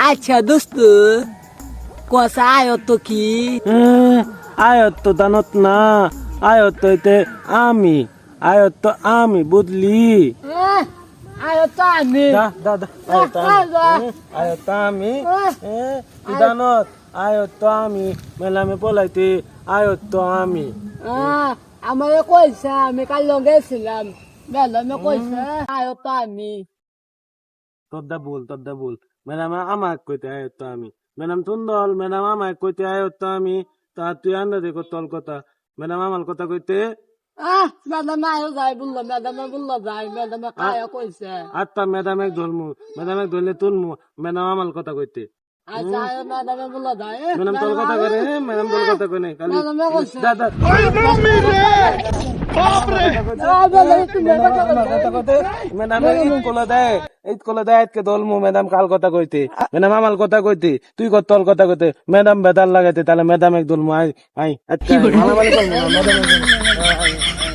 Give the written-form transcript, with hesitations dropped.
আচ্ছা দোস্ত কষা আয়ত কি আয়ত্ত দানত না আয়ত্ত হইতে আমি আয়ত্ত আমি বুঝলি আয়ত আমি দা দা দা আয়ত্ত আমি দানত আয়ত্ত আমি মেলামে পলাইতে আয়ত্ত আমি আমার কইছে আমি কাল গেছিলাম মেলামে কইছে আয়ত আমি তোর দা বল ম্যাডাম আমাক কইতে আয়ত্ত আমি ম্যাডাম সুন্দর ম্যাডাম আমাক কইতে আয়ত্ত আমি তা তুই আন্ডা দেখো তোর কথা ম্যাডাম আমার কথা কইতে ম্যাডাম আয়ো যাই বললো ম্যাডামে বললো যাই ম্যাডামে কায়া কইছে আত্মা ম্যাডাম এক ধরমু ম্যাডাম এক ধরলে তুলমু ম্যাডাম আমার কথা কইতে আচ্ছা আয়ো ম্যাডামে বললো যাই ম্যাডাম তোর কথা কই ম্যাডাম তোর কথা কই নাই খালি ম্যাডামে কইছে দাদা ম্যাডাম ঈদ কোলা দেয় আজকে দলমু ম্যাডাম কাল কথা কইতে ম্যাডাম আমার কথা কইতে তুই কত তোর কথা কইতে ম্যাডাম বেদার লাগাইতে তাহলে ম্যাডাম এক দলমু আই আই আচ্ছা মালামালি করবো না ম্যাডাম